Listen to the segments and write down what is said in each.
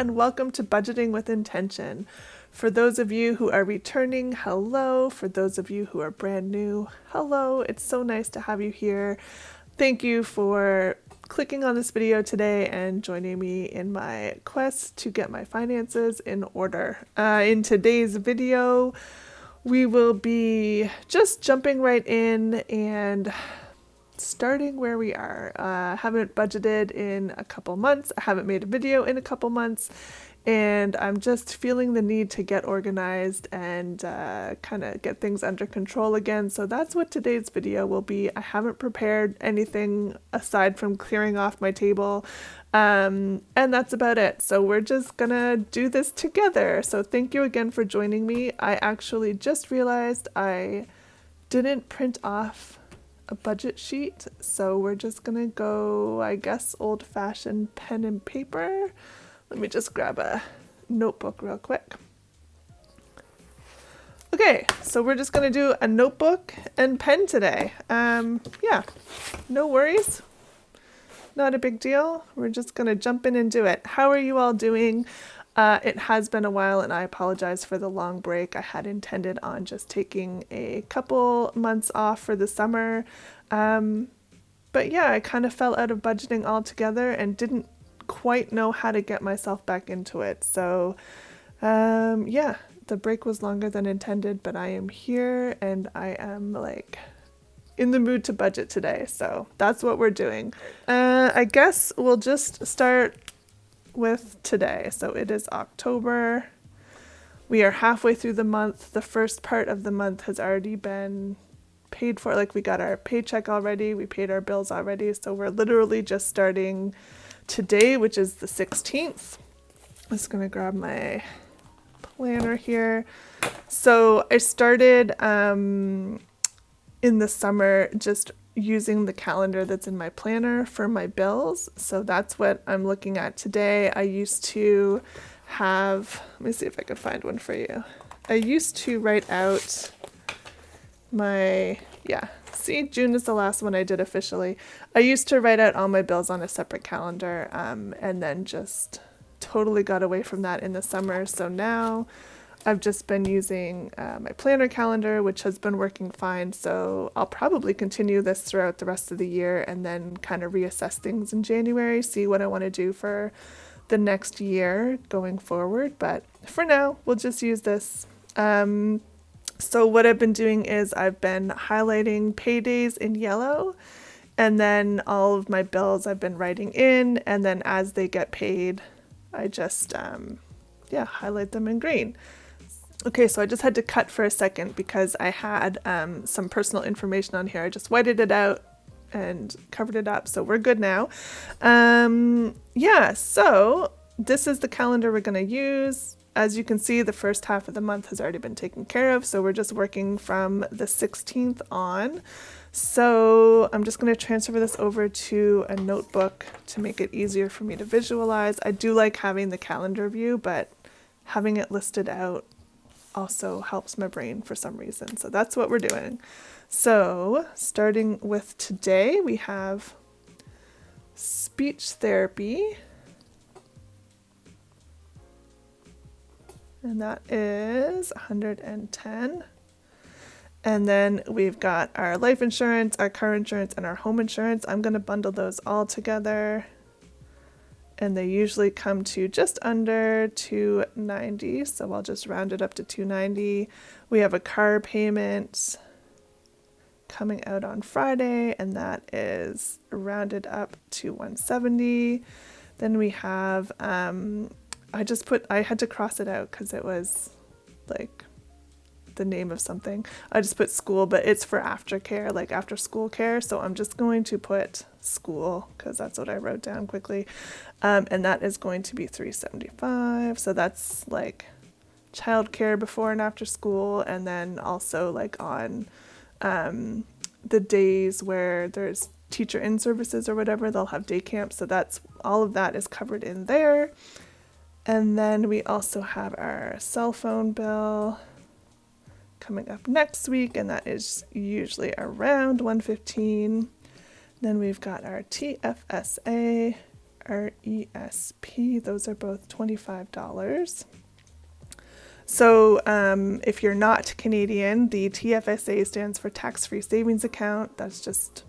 and welcome to Budgeting with Intention. For those of you who are returning, hello. For those of you who are brand new, hello. It's so nice to have you here. Thank you for clicking on this video today and joining me in my quest to get my finances in order. In today's video, we will be just jumping right in and starting where we are. Haven't budgeted in a couple months. I haven't made a video in a couple months, and I'm just feeling the need to get organized and kind of get things under control again. So that's what today's video will be. I haven't prepared anything aside from clearing off my table, and that's about it. So we're just gonna do this together. So thank you again for joining me. I actually just realized I didn't print off a budget sheet, so we're just gonna go, I guess, old-fashioned pen and paper. Let me just grab a notebook real quick. Okay, so we're just gonna do a notebook and pen today. Yeah, no worries, not a big deal. We're just gonna jump in and do it. How are you all doing? It has been a while, and I apologize for the long break. I had intended on just taking a couple months off for the summer. But yeah, I kind of fell out of budgeting altogether and didn't quite know how to get myself back into it. So yeah, the break was longer than intended, but I am here and I am like in the mood to budget today. So that's what we're doing. I guess we'll just start with today. So it is October. We are halfway through the month. The first part of the month has already been paid for. Like, we got our paycheck already, we paid our bills already. So we're literally just starting today, which is the 16th. I'm just gonna grab my planner here. So I started in the summer just using the calendar that's in my planner for my bills. So that's what I'm looking at today. I used to have, let me see if I could find one for you. I used to write out my, see, June is the last one I did officially. I used to write out all my bills on a separate calendar, and then just totally got away from that in the summer. So now I've just been using my planner calendar, which has been working fine. So I'll probably continue this throughout the rest of the year and then kind of reassess things in January, see what I want to do for the next year going forward. But for now, we'll just use this. So what I've been doing is I've been highlighting paydays in yellow, and then all of my bills I've been writing in, and then as they get paid, I just highlight them in green. Okay, so I just had to cut for a second because I had some personal information on here. I just whited it out and covered it up, so we're good now. So this is the calendar we're going to use. As you can see, the first half of the month has already been taken care of, so we're just working from the 16th on. So I'm just going to transfer this over to a notebook to make it easier for me to visualize. I do like having the calendar view, but having it listed out also helps my brain for some reason. So that's what we're doing. So starting with today, we have speech therapy, and that is 110. And then we've got our life insurance, our car insurance, and our home insurance. I'm going to bundle those all together, and they usually come to just under $290, so I'll just round it up to $290. We have a car payment coming out on Friday, and that is rounded up to $170. Then we have I had to cross it out because it was like the name of something. I just put school, but it's for aftercare, like after school care. So I'm just going to put school because that's what I wrote down quickly. And that is going to be $375. So that's like childcare before and after school. And then also like on the days where there's teacher in services or whatever, they'll have day camps. So that's all of that is covered in there. And then we also have our cell phone bill coming up next week, and that is usually around $115. Then we've got our TFSA, RESP. Those are both $25. So if you're not Canadian, the TFSA stands for tax-free savings account. That's just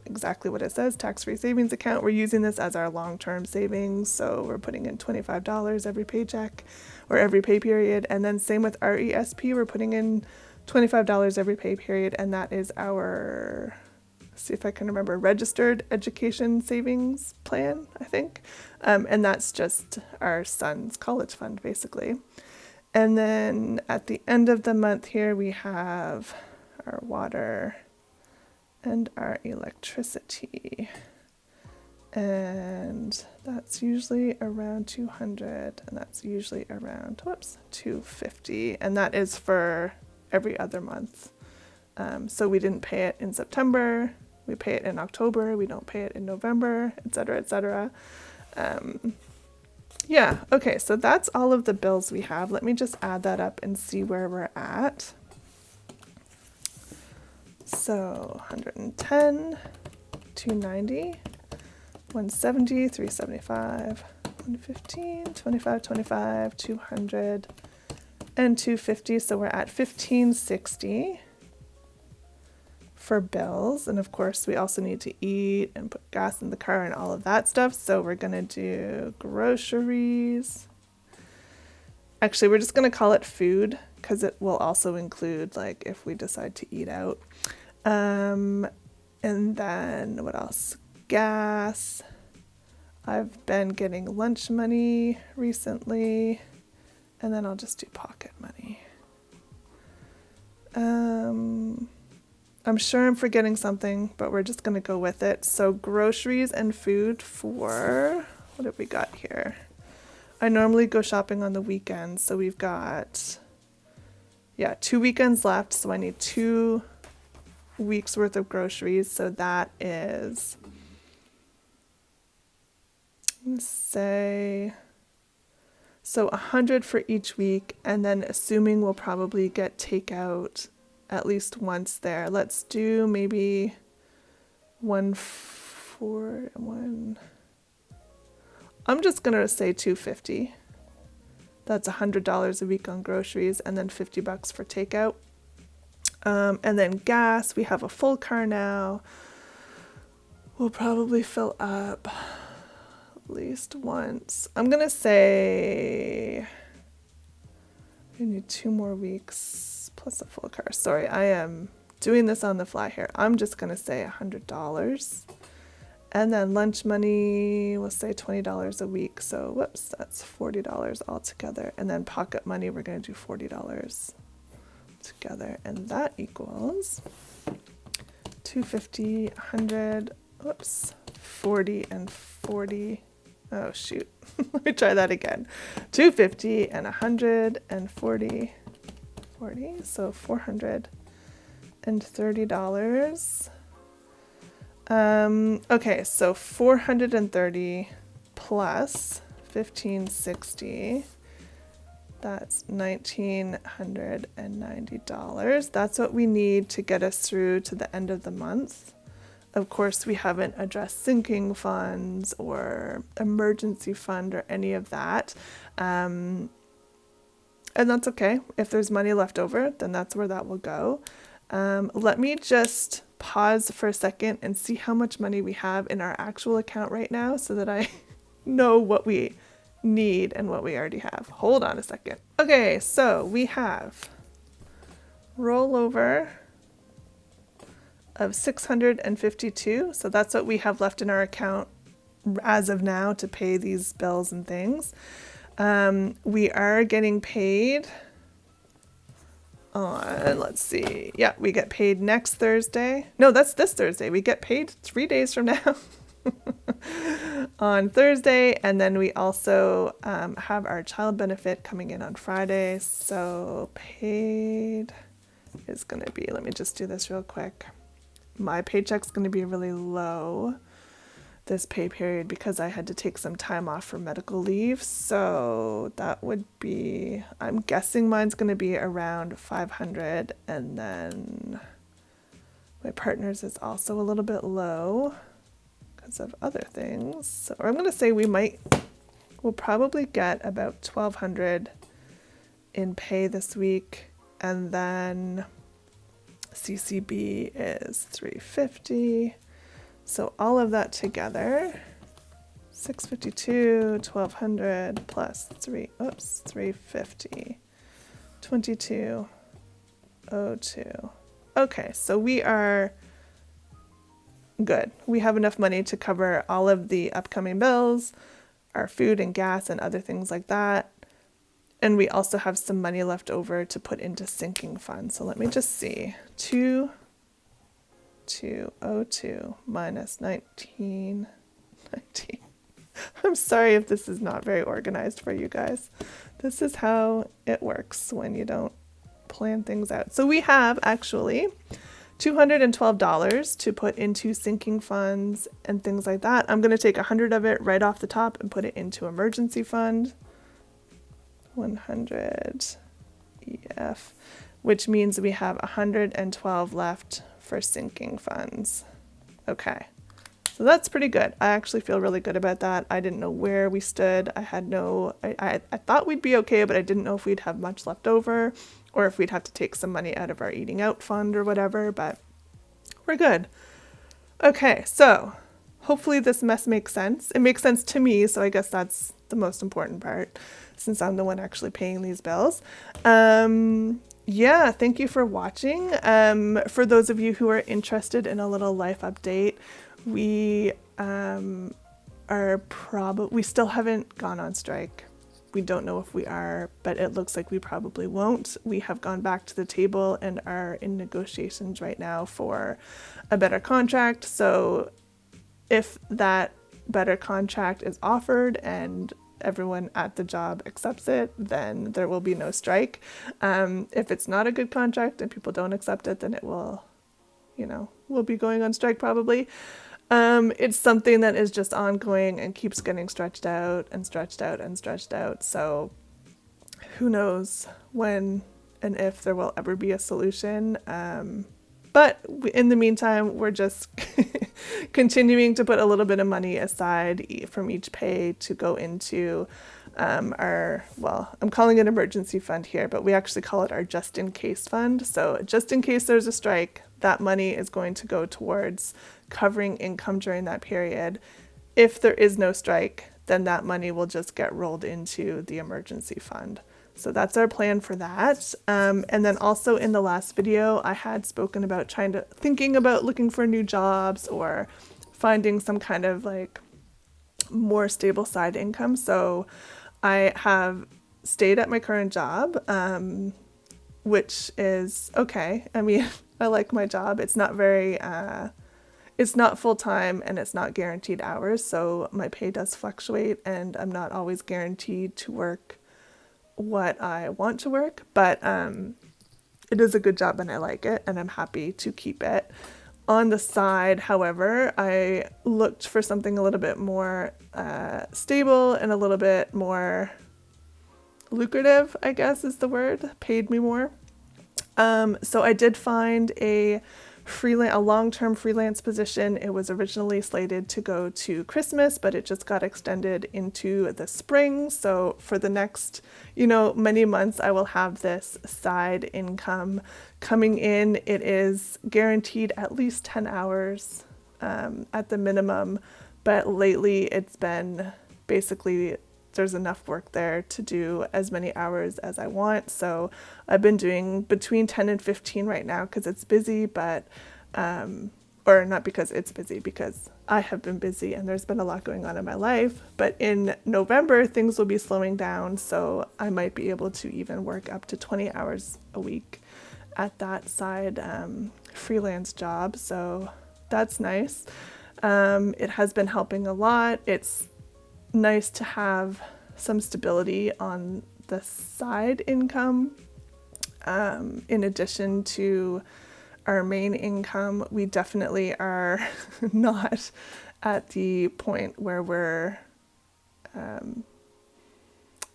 exactly what it says, tax-free savings account. We're using this as our long-term savings, so we're putting in $25 every paycheck or every pay period. And then same with RESP, we're putting in $25 every pay period, and that is our, see if I can remember, registered education savings plan, I think. And that's just our son's college fund, basically. And then at the end of the month here, we have our water and our electricity. And that's usually around 200, and that's usually around, 250. And that is for every other month. So we didn't pay it in September, we pay it in October, we don't pay it in November, etc., etc. Yeah, okay, so that's all of the bills we have. Let me just add that up and see where we're at. So 110, 290, 170, 375, 115, 25, 25, 200, and 250. So we're at 1560 for bills. And of course, we also need to eat and put gas in the car and all of that stuff. So we're going to do groceries. Actually, we're just going to call it food because it will also include like if we decide to eat out. And then what else? Gas. I've been getting lunch money recently. And then I'll just do pocket money. I'm sure I'm forgetting something, but we're just going to go with it. So groceries and food for, what have we got here? I normally go shopping on the weekends. So we've got, 2 weekends left. So I need 2 weeks worth of groceries. So that is, let's say, so 100 for each week. And then assuming we'll probably get takeout at least once there. Let's do maybe I'm just gonna say 250. That's $100 a week on groceries and then $50 for takeout. And then gas, we have a full car now. We'll probably fill up at least once. I'm gonna say we need 2 more weeks plus a full car. Sorry, I am doing this on the fly here. I'm just gonna say $100. And then lunch money, we'll say $20 a week. So that's $40 altogether. And then pocket money, we're gonna do $40 together. And that equals 250, 100, 40 and 40. Oh shoot, let me try that again. 250 and 140, 40, so $430. Okay, so 430 plus 1560, that's $1,990. That's what we need to get us through to the end of the month. Of course, we haven't addressed sinking funds or emergency fund or any of that. And that's okay. If there's money left over, then that's where that will go. Let me just pause for a second and see how much money we have in our actual account right now so that I know what we need and what we already have. Hold on a second. Okay, so we have rollover of 652. So that's what we have left in our account as of now to pay these bills and things. We are getting paid on, let's see. Yeah, we get paid next Thursday. No, that's this Thursday. We get paid 3 days from now on Thursday. And then we also have our child benefit coming in on Friday. So paid is going to be, let me just do this real quick. My paycheck's going to be really low this pay period because I had to take some time off for medical leave. So that would be, I'm guessing mine's going to be around 500, and then my partner's is also a little bit low because of other things. So I'm going to say we'll probably get about $1,200 in pay this week, and then CCB is $350. So all of that together, $652, $1,200 plus $350, $2,202. Okay, so we are good. We have enough money to cover all of the upcoming bills, our food and gas and other things like that. And we also have some money left over to put into sinking funds. So let me just see. 2,202 minus 19. I'm sorry if this is not very organized for you guys. This is how it works when you don't plan things out. So we have actually $212 to put into sinking funds and things like that. I'm going to take 100 of it right off the top and put it into emergency fund. 100 EF, which means we have 112 left for sinking funds. Okay. So that's pretty good. I actually feel really good about that. I didn't know where we stood. I thought we'd be okay, but I didn't know if we'd have much left over or if we'd have to take some money out of our eating out fund or whatever, but we're good. Okay, so hopefully this mess makes sense. It makes sense to me, so I guess that's the most important part since I'm the one actually paying these bills. Yeah, thank you for watching. For those of you who are interested in a little life update, we we still haven't gone on strike. We don't know if we are, but it looks like we probably won't. We have gone back to the table and are in negotiations right now for a better contract. So if that better contract is offered and everyone at the job accepts it, then there will be no strike. If it's not a good contract and people don't accept it, then it will, we'll be going on strike probably. It's something that is just ongoing and keeps getting stretched out and stretched out and stretched out. So who knows when and if there will ever be a solution. But in the meantime, we're just continuing to put a little bit of money aside from each pay to go into I'm calling it emergency fund here, but we actually call it our just in case fund. So just in case there's a strike, that money is going to go towards covering income during that period. If there is no strike, then that money will just get rolled into the emergency fund. So that's our plan for that. And then also in the last video, I had spoken about thinking about looking for new jobs or finding some kind of like more stable side income. So I have stayed at my current job, which is okay. I mean, I like my job. It's not it's not full-time and it's not guaranteed hours. So my pay does fluctuate and I'm not always guaranteed to work what I want to work, but it is a good job and I like it and I'm happy to keep it. On the side, however, I looked for something a little bit more stable and a little bit more lucrative, I guess is the word, paid me more. So I did find a long-term freelance position. It was originally slated to go to Christmas, but it just got extended into the spring. So for the next, many months, I will have this side income coming in. It is guaranteed at least 10 hours at the minimum, but lately it's been basically there's enough work there to do as many hours as I want. So I've been doing between 10 and 15 right now because it's busy, but, or not because it's busy, because I have been busy and there's been a lot going on in my life. But in November, things will be slowing down. So I might be able to even work up to 20 hours a week at that side freelance job. So that's nice. It has been helping a lot. It's nice to have some stability on the side income. In addition to our main income, we definitely are not at the point where we're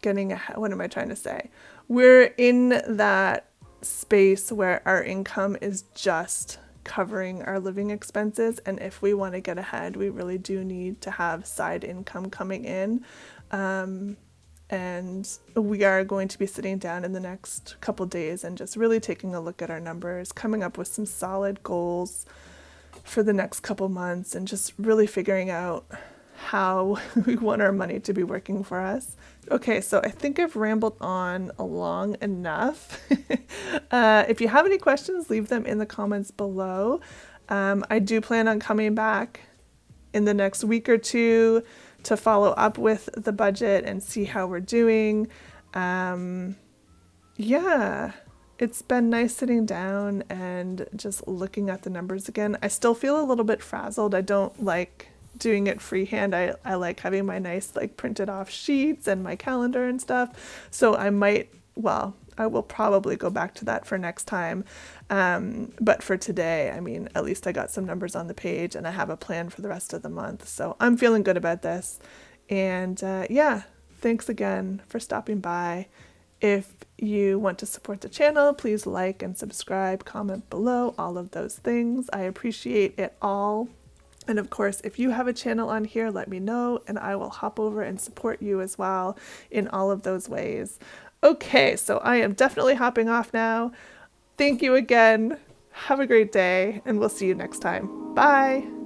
getting ahead. What am I trying to say? We're in that space where our income is just covering our living expenses. And if we want to get ahead, we really do need to have side income coming in. And we are going to be sitting down in the next couple days and just really taking a look at our numbers, coming up with some solid goals for the next couple months, and just really figuring out how we want our money to be working for us. Okay, so I think I've rambled on long enough. If you have any questions, leave them in the comments below. I do plan on coming back in the next week or two to follow up with the budget and see how we're doing. Yeah, it's been nice sitting down and just looking at the numbers again. I still feel a little bit frazzled. I don't like doing it freehand. I like having my nice like printed off sheets and my calendar and stuff. So I will probably go back to that for next time. But for today, I mean, at least I got some numbers on the page and I have a plan for the rest of the month. So I'm feeling good about this. And yeah, thanks again for stopping by. If you want to support the channel, please like and subscribe, comment below, all of those things. I appreciate it all. And of course, if you have a channel on here, let me know and I will hop over and support you as well in all of those ways. Okay, so I am definitely hopping off now. Thank you again. Have a great day, and we'll see you next time. Bye.